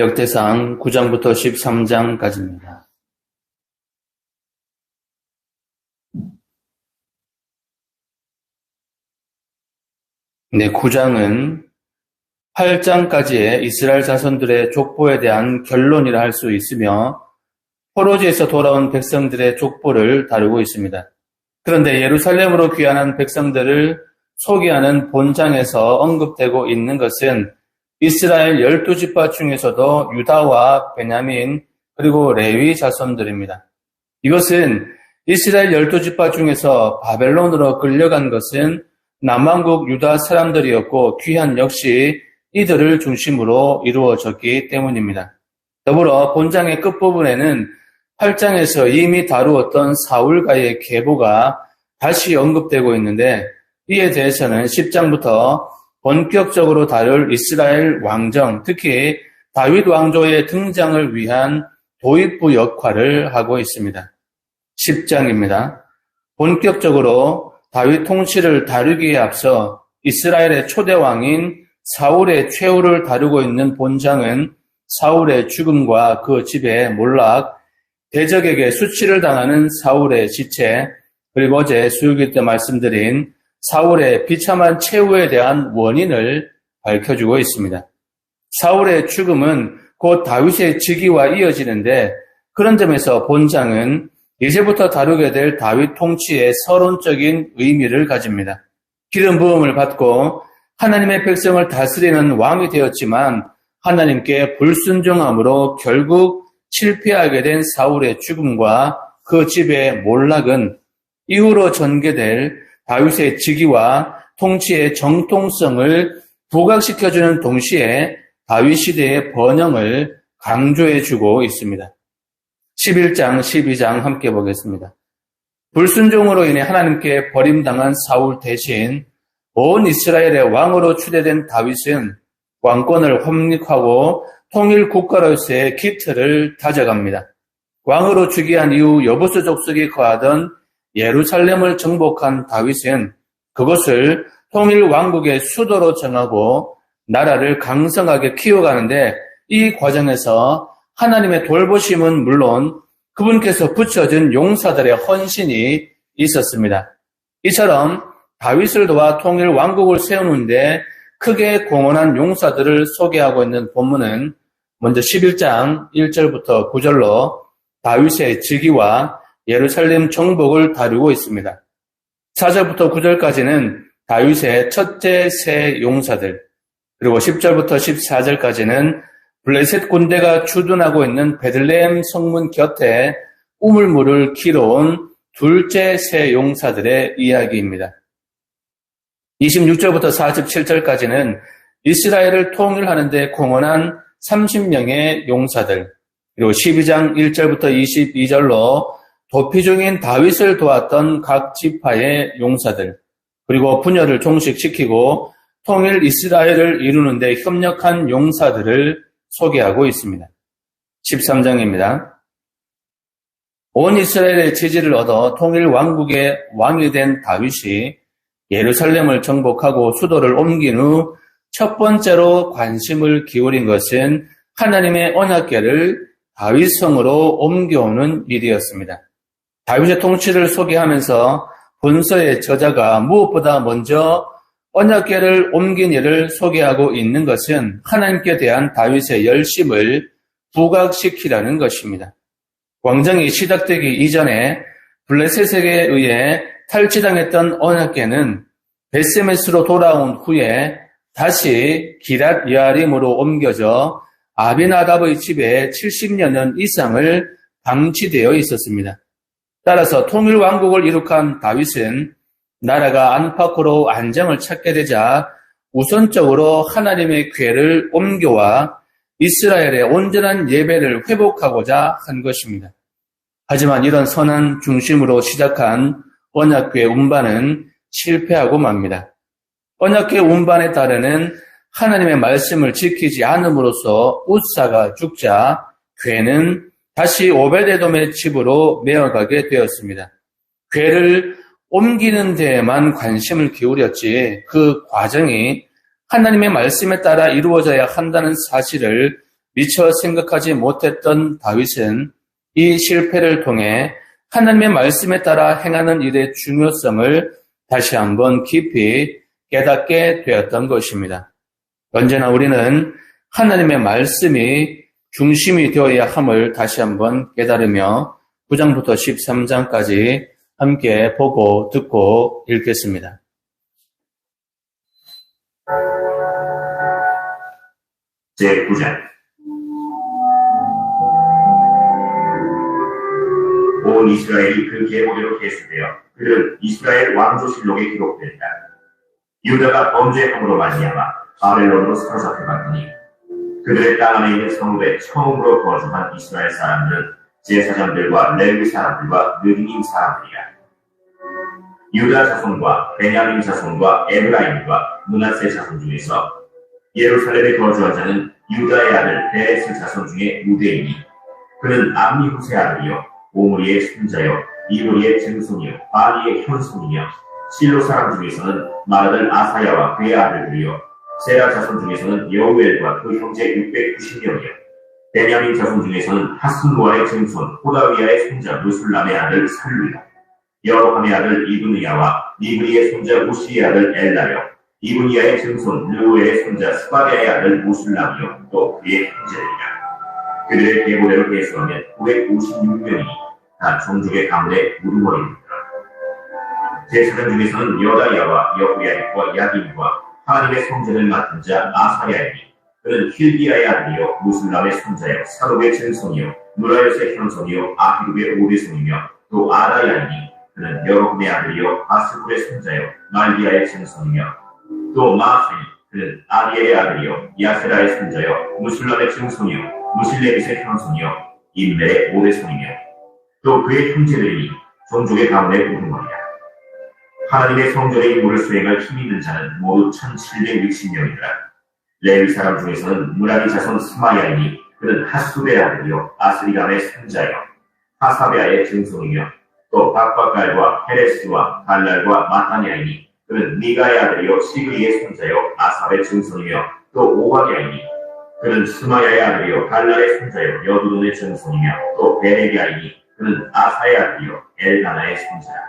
역대상 9장부터 13장까지입니다. 네, 9장은 8장까지의 이스라엘 자손들의 족보에 대한 결론이라 할 수 있으며 포로지에서 돌아온 백성들의 족보를 다루고 있습니다. 그런데 예루살렘으로 귀환한 백성들을 소개하는 본장에서 언급되고 있는 것은 이스라엘 12지파 중에서도 유다와 베냐민 그리고 레위 자손들입니다. 이것은 이스라엘 12지파 중에서 바벨론으로 끌려간 것은 남왕국 유다 사람들이었고 귀환 역시 이들을 중심으로 이루어졌기 때문입니다. 더불어 본장의 끝부분에는 8장에서 이미 다루었던 사울과의 계보가 다시 언급되고 있는데 이에 대해서는 10장부터 본격적으로 다룰 이스라엘 왕정, 특히 다윗 왕조의 등장을 위한 도입부 역할을 하고 있습니다. 10장입니다. 본격적으로 다윗 통치를 다루기에 앞서 이스라엘의 초대 왕인 사울의 최후를 다루고 있는 본장은 사울의 죽음과 그 집의 몰락, 대적에게 수치를 당하는 사울의 지체, 그리고 어제 수요일 때 말씀드린 사울의 비참한 최후에 대한 원인을 밝혀주고 있습니다. 사울의 죽음은 곧 다윗의 즉위와 이어지는데 그런 점에서 본장은 이제부터 다루게 될 다윗 통치의 서론적인 의미를 가집니다. 기름 부음을 받고 하나님의 백성을 다스리는 왕이 되었지만 하나님께 불순종함으로 결국 실패하게 된 사울의 죽음과 그 집의 몰락은 이후로 전개될 다윗의 즉위와 통치의 정통성을 부각시켜주는 동시에 다윗 시대의 번영을 강조해주고 있습니다. 11장, 12장 함께 보겠습니다. 불순종으로 인해 하나님께 버림당한 사울 대신 온 이스라엘의 왕으로 추대된 다윗은 왕권을 확립하고 통일 국가로서의 기틀을 다져갑니다. 왕으로 즉위한 이후 여부수 족속이 거하던 예루살렘을 정복한 다윗은 그것을 통일 왕국의 수도로 정하고 나라를 강성하게 키워가는데 이 과정에서 하나님의 돌보심은 물론 그분께서 붙여준 용사들의 헌신이 있었습니다. 이처럼 다윗을 도와 통일 왕국을 세우는데 크게 공헌한 용사들을 소개하고 있는 본문은 먼저 11장 1절부터 9절로 다윗의 즉위와 예루살렘 정복을 다루고 있습니다. 4절부터 9절까지는 다윗의 첫째 세 용사들, 그리고 10절부터 14절까지는 블레셋 군대가 주둔하고 있는 베들레헴 성문 곁에 우물물을 길어온 둘째 세 용사들의 이야기입니다. 26절부터 47절까지는 이스라엘을 통일하는 데 공헌한 30명의 용사들, 그리고 12장 1절부터 22절로 도피 중인 다윗을 도왔던 각 지파의 용사들, 그리고 분열을 종식시키고 통일 이스라엘을 이루는 데 협력한 용사들을 소개하고 있습니다. 13장입니다. 온 이스라엘의 지지를 얻어 통일 왕국의 왕이 된 다윗이 예루살렘을 정복하고 수도를 옮긴 후 첫 번째로 관심을 기울인 것은 하나님의 언약궤를 다윗성으로 옮겨오는 일이었습니다. 다윗의 통치를 소개하면서 본서의 저자가 무엇보다 먼저 언약궤를 옮긴 일을 소개하고 있는 것은 하나님께 대한 다윗의 열심을 부각시키라는 것입니다. 왕정이 시작되기 이전에 블레셋에게 의해 탈취당했던 언약궤는 벳세메스로 돌아온 후에 다시 기랏 여아림으로 옮겨져 아비나답의 집에 70년 이상을 방치되어 있었습니다. 따라서 통일 왕국을 이룩한 다윗은 나라가 안팎으로 안정을 찾게 되자 우선적으로 하나님의 궤를 옮겨와 이스라엘의 온전한 예배를 회복하고자 한 것입니다. 하지만 이런 선한 중심으로 시작한 언약궤 운반은 실패하고 맙니다. 언약궤 운반에 따르는 하나님의 말씀을 지키지 않음으로써 웃사가 죽자 궤는 다시 오베데돔의 집으로 메어가게 되었습니다. 궤를 옮기는 데에만 관심을 기울였지 그 과정이 하나님의 말씀에 따라 이루어져야 한다는 사실을 미처 생각하지 못했던 다윗은 이 실패를 통해 하나님의 말씀에 따라 행하는 일의 중요성을 다시 한번 깊이 깨닫게 되었던 것입니다. 언제나 우리는 하나님의 말씀이 중심이 되어야 함을 다시 한번 깨달으며 9장부터 13장까지 함께 보고 듣고 읽겠습니다. 제9장 온 이스라엘이 그 계보대로 계수되어 그들은 이스라엘 왕조실록에 기록된다. 유다가 범죄함으로 말미암아 바벨론으로 사로잡혀갔더니 그들의 땅 안에 있는 성읍에 처음으로 거주한 이스라엘 사람들은 제사장들과 레위 사람들과 느리님 사람들이라. 유다 자손과 베냐민 자손과 에브라임과 므낫세 자손 중에서 예루살렘에 거주한 자는 유다의 아들 베레스 자손 중에 무대이니 그는 암미후세 아들이요 오므리의 손자요 이므리의 증손이요 바리의 현손이며 실로 사람 중에서는 맏아들 아사야와 그의 아들들이요 세라 자손 중에서는 여우엘과 그 형제 690명이요 베냐민 자손 중에서는 하순루아의 증손 호다위아의 손자 무술람의 아들 살루야 여로함의 아들 이브니야와 니브리의 손자 우시의 아들 엘라요 이브니야의 증손 르우엘의 손자 스바랴의 아들 무술람이요 또 그의 형제들이라. 그들의 계보대로 계수하면 956명이니 다 종족의 가문의 우두머리입니다. 제사장 중에서는 여다야와 여호야립과 야김과 하나님의 성전을 맡은 자 아사랴이니 그는 힐기야의 아들이요 무술람의 손자요 사독의 증손이요 누라요스의 현손이요 아히룹의 오대손이며 또 아다야이니 그는 여로함의 아들이요 바스풀의 손자요 말기야의 증손이며 또 마아스니 그는 아리엘의 아들이요 야세라의 손자요 무술람의 증손이요 무실레빗의 현손이요 임멜의 오대손이며 또 그의 형제들이 종족의 가문의 우두머리라. 하나님의 성전의 임무를 수행할 힘 있는 자는 모두 1760명이더라. 레위 사람 중에서는 무라리 자손 스마야이니 그는 핫수베의 아들이요 아스리감의 손자요 하사베아의 증손이며 또 박박갈과 헤레스와 갈랄과 마타냐이니 그는 미가의 아들이요 시그리의 손자요 아삽의 증손이며 또 오하냐이니 그는 스마야의 아들이요 갈랄의 손자요 여두돈의 증손이며 또 베레기아이니 그는 아사의 아들이요 엘가나의 손자라.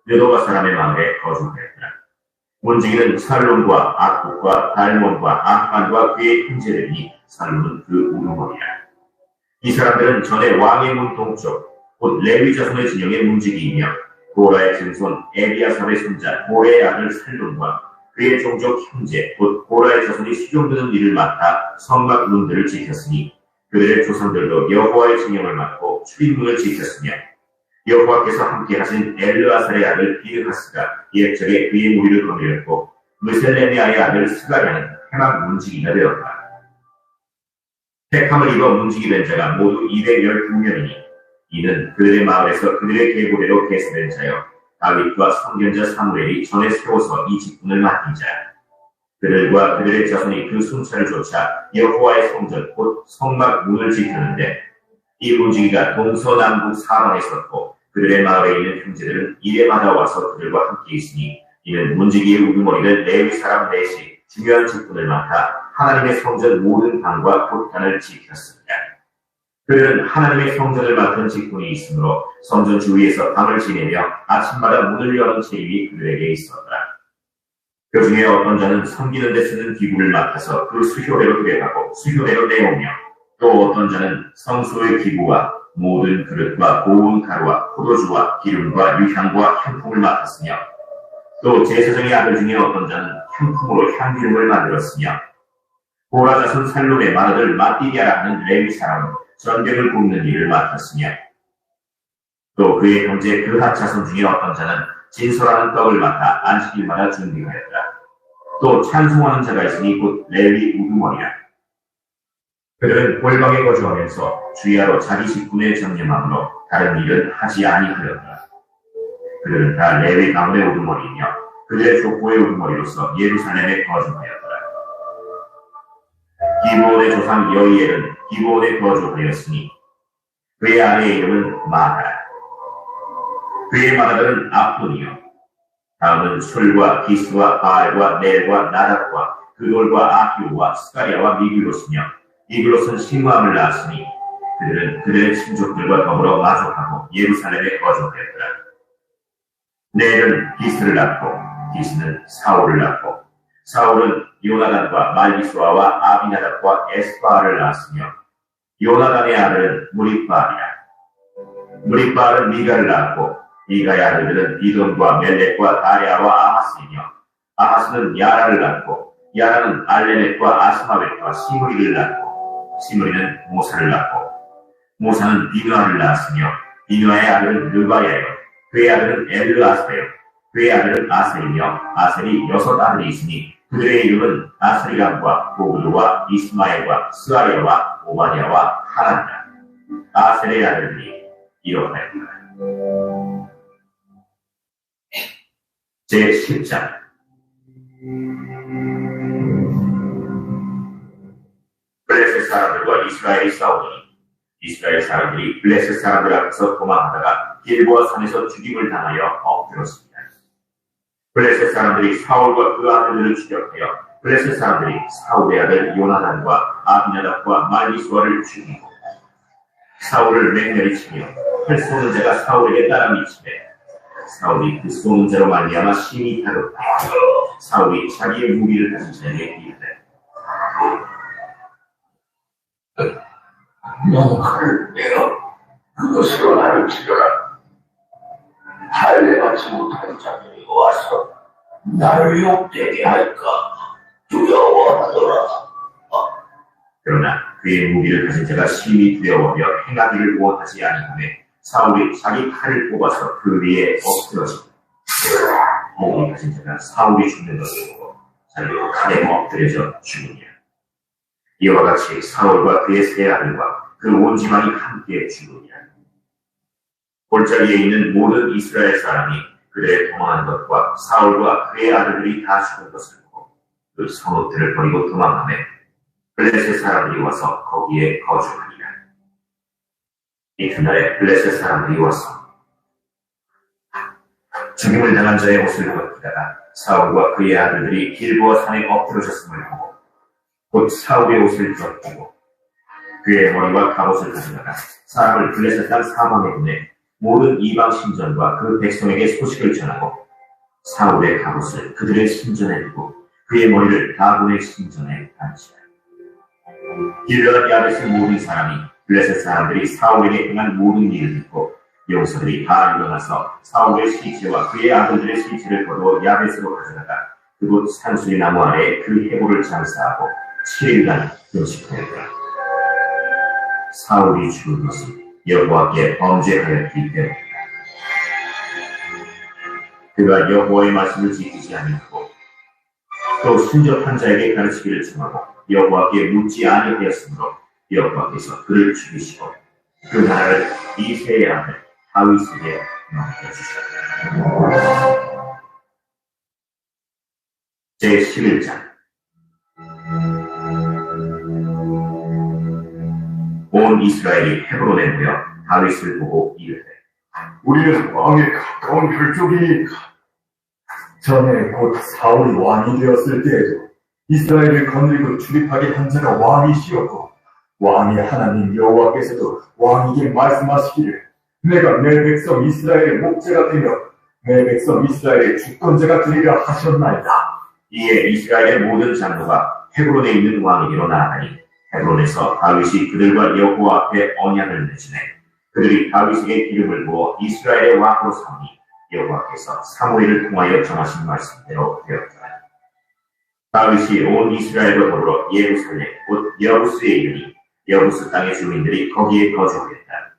느도바 사람의 마을에 거주하였더라. 문지기는 살론과 악국과 달몬과 아흐만과 그의 형제들이니 살론은 그 우두머리라. 이 사람들은 전에 왕의 문 동쪽 곧 레위 자손의 진영의 문지기이며 고라의 증손 에비아삽의 손자 고레의 아들 살론과 그의 종족 형제 곧 고라의 자손이 수종드는 일을 맡아 성막 문들을 지켰으니 그들의 조상들도 여호와의 징령을 맡고 출입문을 지켰으며 여호와께서 함께 하신 엘르아살의 아들 비르하스가 옛적에 그의 무리를 거느렸고 무셀레미아의 아들 스가랴는 해막 문지기가 되었다. 택함을 입어 문지기 된 자가 모두 212명이니 이는 그들의 마을에서 그들의 계보대로 계수된 자여 다윗과 선견자 사무엘이 전에 세워서 이 직분을 맡은 자. 그들과 그들의 자손이 그 순찰을 쫓아 여호와의 성전 곧 성막 문을 지켰는데 이 문지기가 동서남북 사방에 섰고 그들의 마을에 있는 형제들은 이래마다 와서 그들과 함께 있으니 이는 문지기의 우두머리를 레위 사람 넷이 중요한 직분을 맡아 하나님의 성전 모든 방과 봇간을 지켰습니다. 그들은 하나님의 성전을 맡은 직분이 있으므로 성전 주위에서 밤을 지내며 아침마다 문을 여는 책임이 그들에게 있었다. 그 중에 어떤 자는 섬기는 데 쓰는 기구를 맡아서 그 수효대로 들여가고 수효대로 내오며 또 어떤 자는 성소의 기구와 모든 그릇과 고운 가루와 포도주와 기름과 유향과 향품을 맡았으며 또 제사장의 아들 중에 어떤 자는 향품으로 향기름을 만들었으며 고라 자손 살론의 맏아들 마띠랴라 하는 레위 사람은 전병을 굽는 일을 맡았으며 또 그의 형제 그핫 자손 중에 어떤 자는 진설하는 떡을 맡아 안식일마다 준비하였다. 또 찬송하는 자가 있으니 곧 레위 우두머리라. 그들은 골방에 거주하면서 주야로 자기 직분에 전념함으로 다른 일은 하지 아니하였다. 그들은 다 레위 가문의 우두머리이며 그들의 족보의 우두머리로서 예루살렘에 거주하였더라. 기브온의 조상 여이엘은 기브온에 거주하였으니 그의 아내의 이름은 마하라. 그의 맏아들은 압돈이요 다음은 술과 기스와 바알과 넬과 나답과 그돌과 아히오와 스가랴와 미글로스며 이글롯은 심무함을 낳았으니 그들은 그들의 친족들과 더불어 마족하고 예루살렘에 거주하였더라. 넬은 기스를 낳고 기스는 사울을 낳고 사울은 요나단과 말기수아와 아비나답과 에스바를 낳았으며 요나단의 아들은 무리바알이라. 무리바알은 미가를 낳았고 미가의 아들들은 이돈과 멜렉과 다레아와 아하스이며 아하스는 야라를 낳고 야라는 알레멧과 아스마벳과 시므리를 낳고 시므리는 모사를 낳고 모사는 비누아를 낳았으며 비누아의 아들은 르바야요 그의 아들은 엘르아스요 그의 아들은 아셀이며 아셀이 6 아들이 있으니 그들의 이름은 아스리람과 보글루와 이스마엘과 스아리아와 오바디아와 하란이라. 아셀의 아들들이 이렇하였다. 제10장 블레셋 사람들과 이스라엘이 싸우더니 이스라엘 사람들이 블레셋 사람들 앞에서 도망하다가 길보아 산에서 죽임을 당하여 엎드렸습니다. 블레셋 사람들이 사울과 그 아들들을 추격하여 블레셋 사람들이 사울의 아들 요나단과 아비나답과 말기수아를 죽이고 사울을 맹렬히 치며 활 쏘는 자가 사울에게 따라 미치매 사울이 그 쏘는 자로 말미암아 심히 다뤘다. 사울이 자기의 무기를 가진 자에게 이르되 너 칼을 내어 그것으로 나를 치려라. 할례 받지 못한 자들이 와서 나를 욕되게 할까 두려워하더라. 그러나 그의 무기를 가진 자가 심히 두려워하며 행하기를 원하지 아니하매 사울이 자기 칼을 뽑아서 그 위에 엎드러지고 무기 가진 자가 사울이 죽는 것을 보고 자기도 칼에 엎드려져 죽으니라. 이와 같이 사울과 그의 세 아들과 그 온 집안이 함께 죽으니라. 골짜기에 있는 모든 이스라엘 사람이 그들의 도망한 것과 사울과 그의 아들들이 다 죽은 것을 보고 그 성읍들을 버리고 도망하며 블레셋 사람들이 와서 거기에 거주하니라. 이튿날에 블레셋 사람들이 와서 죽임을 당한 자의 옷을 벗기다가 사울과 그의 아들들이 길보아 산에 엎드러졌음을 보고 곧 사울의 옷을 벗기고 그의 머리와 갑옷을 가져다가 사람을 블레셋 땅 사방에 보내 모든 이방 신전과 그 백성에게 소식을 전하고 사울의 갑옷을 그들의 신전에 두고 그의 머리를 다곤의 신전에 단치라. 길르앗 야베스 모든 사람이 블레셋 사람들이 사울에게 행한 모든 일을 듣고 용사들이 다 일어나서 사울의 시체와 그의 아들들의 시체를 거두어 야베스로 가져다가 그곳 산수리 나무 아래 그 해골을 장사하고 7일간 금식하였다. 사울이 죽은 것은 여호와께 범죄하였기 때문이다. 그가 여호와의 말씀을 지키지 아니하고 또 순접한 자에게 가르치기를 청하고 여호와께 묻지 아니하였으므로 여호와께서 그를 죽이시고 그 나라를 이새의 아들 다윗에게 넘겨주셨다. 제11장 온 이스라엘이 헤브론에 모여 다윗을 보고 이르되 우리는 왕에 가까운 혈족이니까. 전에 곧 사울이 왕이 되었을 때에도 이스라엘을 건들고 출입하게 한 자가 왕이시었고 왕의 하나님 여호와께서도 왕에게 말씀하시기를 내가 내 백성 이스라엘의 목자가 되며 내 백성 이스라엘의 주권자가 되리라 하셨나이다. 이에 이스라엘의 모든 장로가 헤브론에 있는 왕에게로 나아가니 헤브론에서 다윗이 그들과 여호와 앞에 언약을 맺으매 그들이 다윗에게 기름을 부어 이스라엘의 왕으로 삼으니 여호와께서 사무엘을 통하여 정하신 말씀대로 되었더라. 다윗이 온 이스라엘과 더불어 예루살렘 곧 여부스에 이르니 여부스 땅의 주민들이 거기에 거주하였다.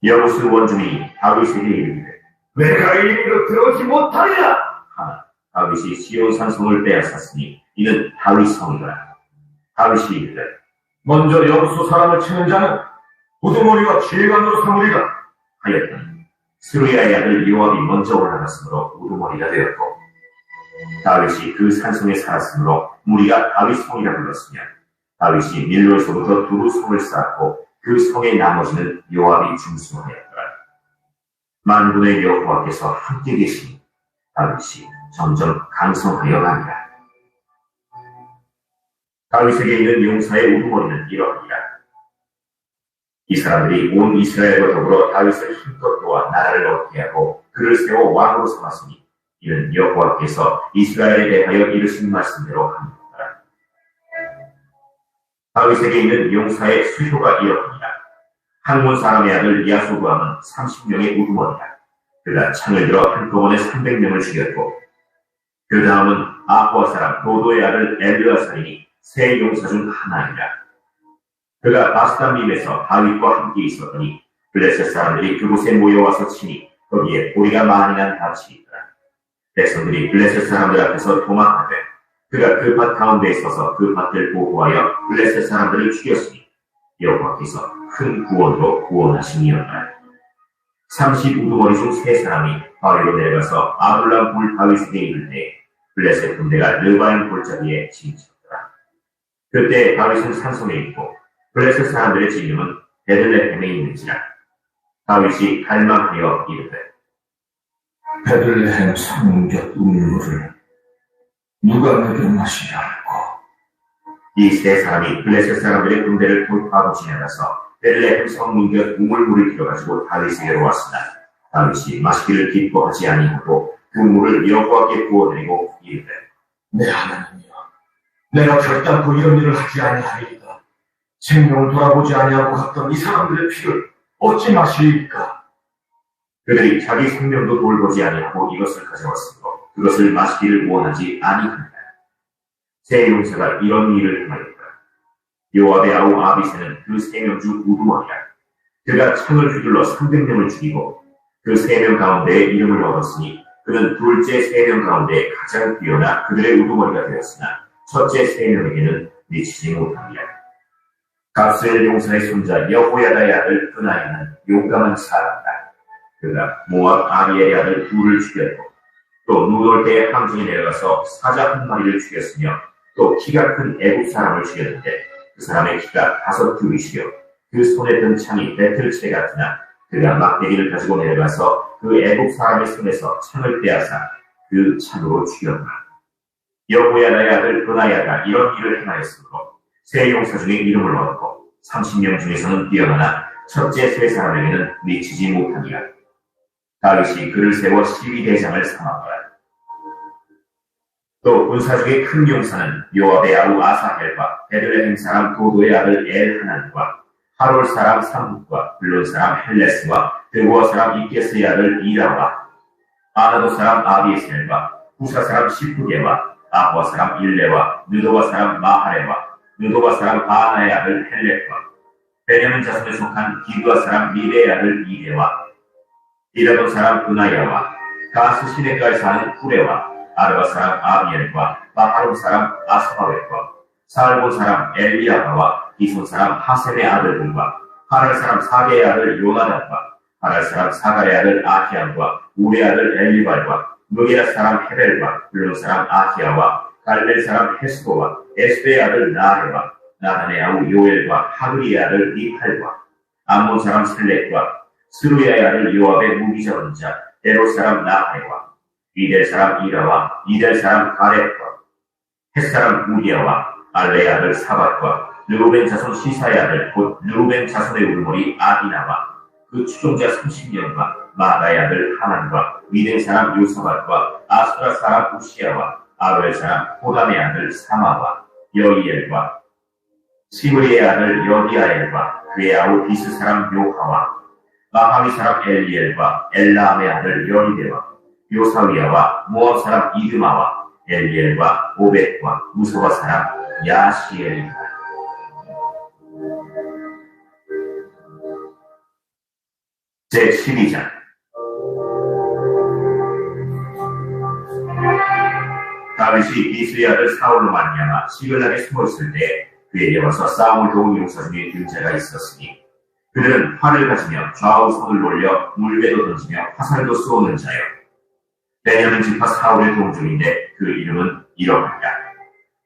여부스 원주민이 다윗에게 이르되 내가 이리로 들어오지 못하리라. 하나 다윗이 시온산 성을 빼앗았으니 이는 다윗 성이더라. 다윗이 이르되 먼저 여부수 사람을 치는 자는 우두머리와 지휘관으로 삼으리라 하였더니 스루야의 아들 요압이 먼저 올라갔으므로 우두머리가 되었고 다윗이 그 산성에 살았으므로 무리가 다윗 성이라 불렀으며 다윗이 밀로에서부터 두루 성을 쌓았고 그 성의 나머지는 요압이 중수하였더라. 만군의 여호와께서 함께 계시니 다윗이 점점 강성하여 가니라. 다윗에게 있는 용사의 우두머리는 이러하니라. 이 사람들이 온 이스라엘과 더불어 다윗을 힘껏 도와 나라를 얻게 하고 그를 세워 왕으로 삼았으니 이는 여호와께서 이스라엘에 대하여 이르신 말씀대로 합니다. 다윗에게 있는 용사의 수효가 이러하니라. 항몬 사람의 아들 야소부함은 30명의 우두머리라. 그가 창을 들어 한꺼번에 300명을 죽였고 그 다음은 아호아 사람 도도의 아들 엘르아살이 세 용사 중 하나이라. 그가 바스담림에서 다윗과 함께 있었더니 블레셋 사람들이 그곳에 모여와서 치니 거기에 보리가 많이 난 밭이 있더라. 백성들이 블레셋 사람들 앞에서 도망하되 그가 그 밭 가운데 있어서 그 밭을 보호하여 블레셋 사람들을 죽였으니 여호와께서 큰 구원으로 구원하시니였다. 30우두머리 중 3사람이 바위로 내려가서 아둘람 굴 다윗에게 이를 때 블레셋 군대가 르바임 골짜기에 진쳤더라. 그때 다윗은 산성에 있고 블레셋 사람들의 진영은 베들레헴에 있는지라. 다윗이 갈망하여 이르되 베들레헴 성곁 우물을 누가 내게 마시게 할까? 이 3사람이 블레셋 사람들의 군대를 돌파하고 지나가서 베들레헴 성문곁 우물물을 길어가지고 다윗에게로 왔으나 다윗이 마시기를 기뻐하지 아니하고 그 물을 여호와께 부어드리고 이르되 내 하나님이여, 내가 결단코 이런 일을 하지 아니하리이다. 생명을 돌아보지 아니하고 갔던 이 사람들의 피를 어찌 마시리까? 그들이 자기 생명도 돌보지 아니하고 이것을 가져왔으므로 그것을 마시기를 원하지 아니한다. 세 용사가 이런 일을 행하였다. 요압의 아우 아비새는 그 3명 중 우두머리라. 그가 창을 휘둘러 300명을 죽이고 그 3명 가운데에 이름을 얻었으니 그는 둘째 3명 가운데 가장 뛰어나 그들의 우두머리가 되었으나 첫째 3명에게는 미치지 못합니다. 갑스엘 용사의 손자 여호야다의 아들 그나야는 용감한 사람이다. 그가 모압 아비엘의 아들 둘을 죽였고 또 눈올 때의 함정에 내려가서 사자 한 마리를 죽였으며 또 키가 큰 애국 사람을 죽였는데 그 사람의 키가 5규빗이요 그 손에 든 창이 배틀채 같으나 그가 막대기를 가지고 내려가서 그 애국 사람의 손에서 창을 빼앗아 그 창으로 죽였다. 여호야다의 아들 그나야가 이런 일을 행하였으므로 세 용사 중에 이름을 얻고 30명 중에서는 뛰어나나 첫째 3사람에게는 미치지 못하니라. 다윗이 그를 세워 시위대장을 삼았더라. 또 군사 중에 큰 용사는 요압의 아우 아사헬과 베들레헴 사람 도도의 아들 엘하난과 하롤 사람 삼흑과 블론 사람 헬레스와 드고아 사람 이게스의 아들 이라와 아나도 사람 아비에셀과 후사 사람 시프게와 아호아 사람 일레와 느도와 사람 마하레와 느도와 사람 바나의 아들 헬렉과 베냐민 자손에 속한 기브아 사람 미레의 아들 이레와 이라도 사람 그나야와 가스 시내가에 사는 후레와 아르바 사람 아비엘과 바하룸 사람 아스마웰과 살본 사람 엘리야바와 기손 사람 하셈의 아들들과 하랄 사람 사게의 아들 요나단과 하랄 사람 사갈의 아들 아히암과 우레 아들 엘리발과 무게라 사람 헤벨과 블론 사람 아히야와 갈멜 사람 헤스도와 에스베의 아들 나레와 나단의 아우 요엘과 하그리의 아들 니팔과 암몬 사람 셀렉과 스루야의 아들 요압의 무기 잡은 자 에롯 사람 나하레와 이델 사람 이라와 이델 사람 가렙과 헷 사람 우리야와 알레의 아들 사밧과 르우벤 자손 시사의 아들 곧 르우벤 자손의 우르머리 아디나와 그 추종자 30명과 마다의 아들 하난과 미덴 사람 요사밧과 아수라 사람 우시야와 아벨 사람 호담의 아들 사마와 여이엘과 시므리의 아들 여디아엘과 그의 아우 비스 사람 요하와 마하위 사람 엘리엘과 엘라암의 아들 여리데와 요사위아와 모압 사람 이드마와 엘리엘과 오벳과 무소바 사람 야시엘이다. 제12장 다윗이 비스의 아들 사울로 말미암아 시글락에 숨어있을 때 그에게 와서 싸움을 도운 용사 중에 균자가 있었으니 그들은 활을 가지며 좌우 손을 놀려 물배도 던지며 화살도 쏘는 자요. 베냐민 지파 사울의 동족인데 그 이름은 이러하니라.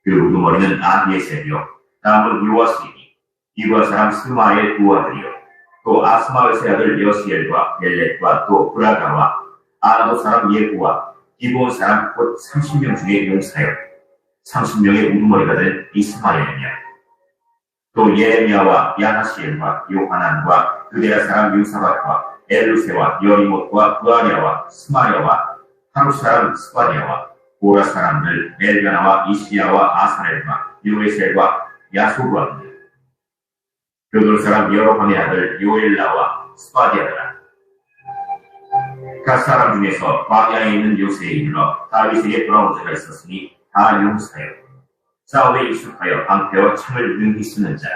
그 우두머리는 아비에셀이요 다음은 요아스이니 이브아 사람 스마의 두 아들이요 또 아스마웨스의 아들 여시엘과 벨렛과 또 브라가와 아나도 사람 예후와 기브온 사람 곧 30명 중에 용사요. 30명의 우두머리가 된 이스마엘이며 또 예레미야와 야하시엘과 요하난과 그데라 사람 요사밧과 엘루세와 여리못과 부아랴와 스마랴와 하루 사람 스바디아와 고라 사람들 엘가나와 이시야와 아사렐과 요에셀과 야소부아들 교돌 사람 여로함의 아들 요엘라와 스바디아더라. 각 사람 중에서 광야에 있는 요새에 이르러 다윗에게 돌아온 자가 있었으니 다 용사여 싸움에 익숙하여 방패와 창을 능히 쓰는 자라.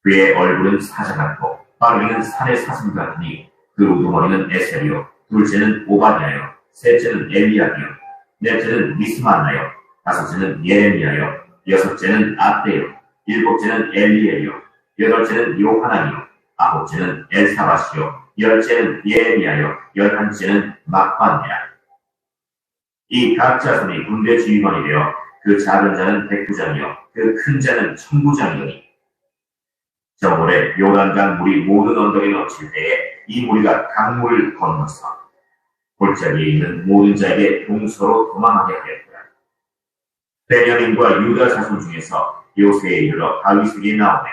그의 얼굴은 사자 같고 빠르기는 산의 사슴 같으니 그 우두머리는 에셀이요 둘째는 오바디아요 셋째는 엘리야기요 넷째는 미스만나요 다섯째는 예레미야요 여섯째는 아떼요 일곱째는 엘리엘이요 여덟째는 요하나니요 아홉째는 엘사바시요 열째는 예레미야요 열한째는 막반이라. 이 각 자손이 군대 지휘관이 되어 그 작은 자는 백부장이요 그 큰 자는 천부장이니 저물에 요단강 물이 모든 언덕에 넘칠 때에 이 무리가 강물을 건너서 골짜기에 있는 모든 자에게 동서로 도망하게 하였더라. 베냐민과 유다 자손 중에서 요새에 이르러 다윗에게 나오매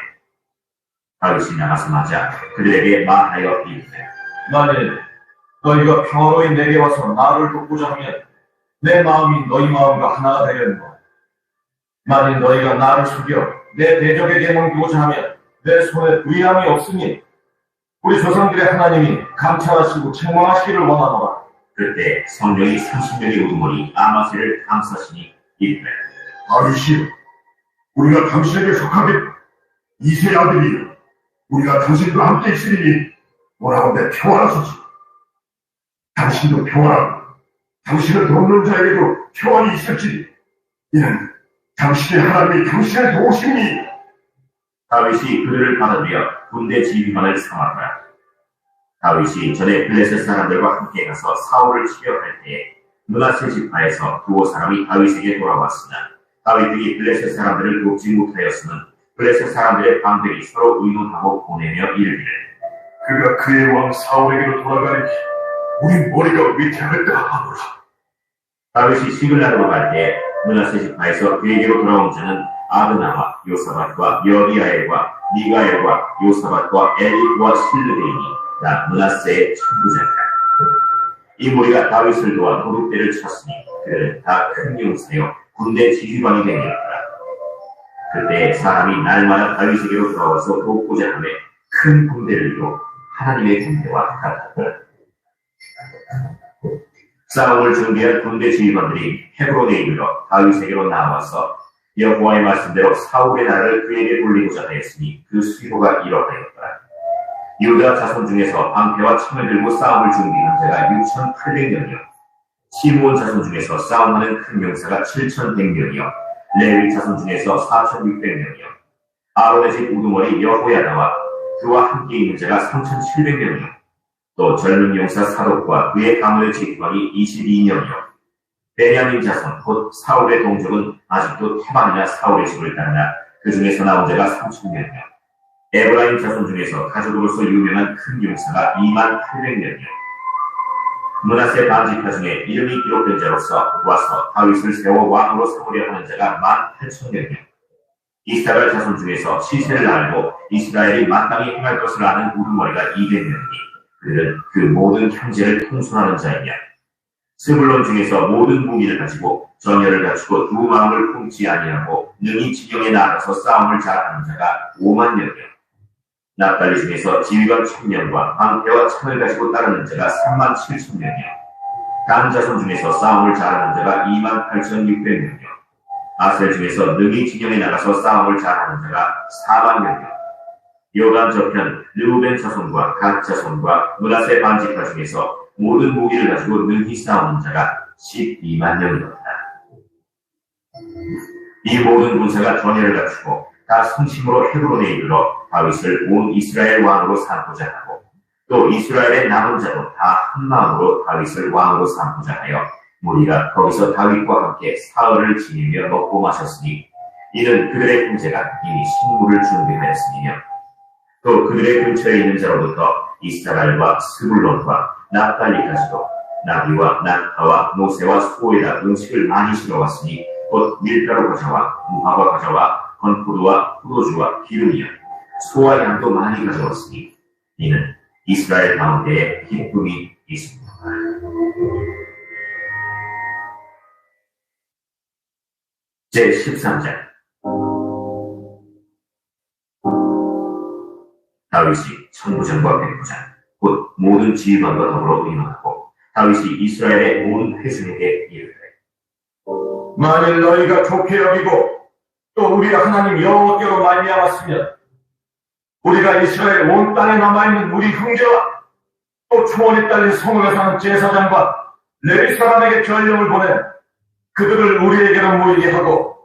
다윗이 나가서 맞아 그들에게 말하여 이르되 만일 너희가 평화로이 내게 와서 나를 돕고자 하면 내 마음이 너희 마음과 하나가 되겠노. 만일 너희가 나를 속여 내 대적에게만 두고자 하면 내 손에 부의함이 없으니 우리 조상들의 하나님이 감찰하시고 책망하시기를 원하노라. 그때 성령이 30명의 우두머리 아마세를 감싸시니 이르되 아르시여, 우리가 당신에게 속하게 이세 아들이여, 우리가 당신과 함께 있으리니 원하건대 평안하소서. 당신도 평안하고 당신을 돕는 자에게도 평안이 있을지니 이는 당신의 하나님이 당신을 도우심이. 다윗이 그들을 받아들여 군대 지휘관을 삼았더라. 다윗이 전에 블레셋 사람들과 함께 가서 사울을 치려할 때에 므낫세 지파에서 두어 사람이 다윗에게 돌아왔으나 다윗이 블레셋 사람들을 돕지 못하였으면 블레셋 사람들의 방백이 서로 의논하고 보내며 이르기를 그가 그의 왕 사울에게로 돌아가니 우리 머리가 위태하겠다 하노라. 다윗이 시글라로 갈 때 므낫세 지파에서 그에게로 돌아온 자는 아드나와 요사밧과 여리아엘과 미가엘과 요사밧과 엘리와 실르데이니 나 므낫세의 천부장이라. 이 무리가 다윗을 도와 도둑대를 쳤으니 그들은 다 큰 용사여 군대 지휘관이 되었더라. 그때 사람이 날마다 다윗에게로 돌아와서 돕고자 하며 큰 군대를 이루 하나님의 군대와 같았더라. 싸움을 준비한 군대 지휘관들이 헤브론에 이르러 다윗에게로 나와서 여호와의 말씀대로 사울의 나라를 그에게 돌리고자 하였으니 그 수요가 이러하였더라. 유다 자손 중에서 방패와 창을 들고 싸움을 준비한 자가 6,800명이요 시므온 자손 중에서 싸움하는 큰 용사가 7,100명이요 레위 자손 중에서 4,600명이요 아론의 집 우두머리 여호야다와 그와 함께 있는 자가 3,700명이요 또 젊은 용사 사독과 그의 가문의 지휘관이 22명이요 베냐민 자손 곧 사울의 동족은 아직도 태반이나 사울의 집을 따르나 그 중에서 나온 자가 3,000명이요 에브라임 자손 중에서 가족으로서 유명한 큰 용사가 28,000명이요 므낫세 반지파 중에 이름이 기록된 자로서 와서 다윗을 세워 왕으로 삼으려 하는 자가 18,000명이요 이스라엘 자손 중에서 시세를 알고 이스라엘이 마땅히 행할 것을 아는 우두머리가 200명이니 그들은 그 모든 형제를 통솔하는 자이며 스불론 중에서 모든 무기를 가지고 전열을 갖추고 두 마음을 품지 아니하고 능히 진영에 나가서 싸움을 잘하는 자가 50,000명이요 납달리 중에서 지휘관 1,000명과 방패와 창을 가지고 따르는 자가 37,000명이요 단 자손 중에서 싸움을 잘하는 자가 28,600명이요 아셀 중에서 능히 진영에 나가서 싸움을 잘하는 자가 40,000명이요 요단 저편 르우벤 자손과 갓 자손과 므낫세 반지파 중에서 모든 무기를 가지고 능히 싸우는 자가 120,000명이었다. 이 모든 군사가 전열을 갖추고 다 성심으로 헤브론에 이르러 다윗을 온 이스라엘 왕으로 삼고자 하고 또 이스라엘의 남은 자도 다 한마음으로 다윗을 왕으로 삼고자 하여 무리가 거기서 다윗과 함께 사흘을 지내며 먹고 마셨으니 이는 그들의 형제가 이미 식물을 준비하였으니며 또 그들의 근처에 있는 자로부터 이스라엘과 스불론과 납달리까지도 나비와 낙타와 노새와 소에다 음식을 많이 실어왔으니 곧 밀가루 과자와 무화과 과자와 건포도와 포도주와 기름이요 소와 양도 많이 가져왔으니 이는 이스라엘 가운데에 기쁨이 있습니다. 제13장 다윗이 천부장과 백부장 곧 모든 지휘관과 더불어 의논하고 다윗이 이스라엘의 온 회중에게 이르되 만일 너희가 좋게 여기고 또 우리 하나님 여호와께로 말미암았으면 우리가 이스라엘 온 땅에 남아있는 우리 형제와 또 초원에 딸린 성읍에 사는 제사장과 레위 사람에게 전령을 보내 그들을 우리에게로 모이게 하고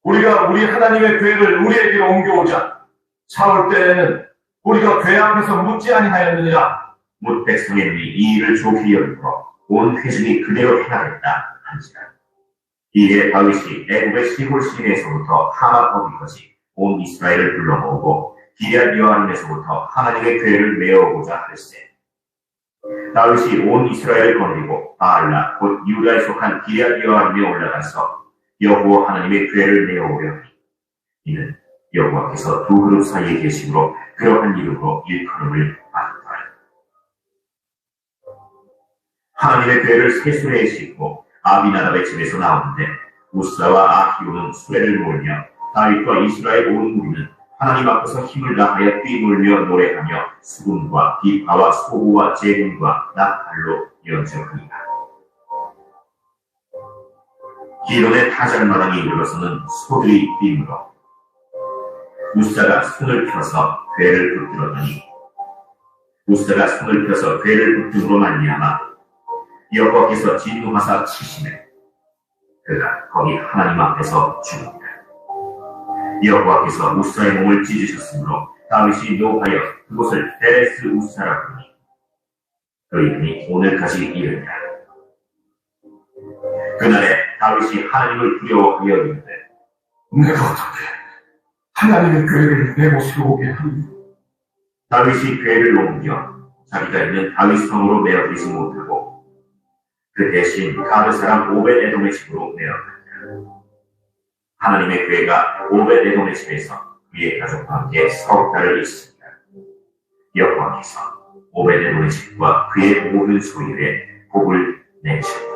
우리가 우리 하나님의 궤를 우리에게로 옮겨오자. 사울 때에는 우리가 궤 앞에서 묻지 아니하였느니라. 못 백성의 눈이 이 일을 좋게 여기므로 온 회중이 그대로 행하겠다 한지라. 이에 다윗이 애굽의 시골 시내에서부터 하마 거기까지 온 이스라엘을 불러 모으고 기럇 여아림에서부터 하나님의 궤를 메어보자 할세. 다윗이 온 이스라엘을 거느리고 바알라 곧 유다에 속한 기럇 여아림에 올라가서 여호와 하나님의 궤를 메어오려 하니 이는 여호와께서 두 그룹 사이에 계심으로 그러한 이름으로 일컬음을 받았더라. 하나님의 궤를 새 수레에 싣고 아비나답의 집에서 나오는데 우사와 아히오는 수레를 몰며 다윗과 이스라엘 온 무리는 하나님 앞에서 힘을 다하여 뛰놀며 노래하며 수금과 비파와 소구와 제금과 나팔로 연주하니라. 기론의 타작마당에 이르러서는 소들이 뛰므로 우사가 손을 펴서 궤를 붙들었더니 우사가 손을 펴서 궤를 붙듦으로 말미암아 여호와께서 진노하사 치시매 그가 거기 하나님 앞에서 죽었다. 여호와께서 우사의 몸을 찢으셨으므로 다윗이 노하여 그곳을 베레스 우사라 부르니 그 이름이 오늘까지 이른다. 그날에 다윗이 하나님을 두려워하여 이르되 내가 어떻게 하나님의 궤를 내 모습으로 오게 하니? 다윗이 궤를 옮겨 자기가 있는 다윗 성으로 메어들이지 못하고 그 대신 가드 사람 오벳에돔의 집으로 내어갔다. 하나님의 궤가 오벳에돔의 집에서 그의 가족과 함께 석 달을 있습니다. 여호와께서 오벳에돔의 집과 그의 모든 소유에 복을 내주셨다.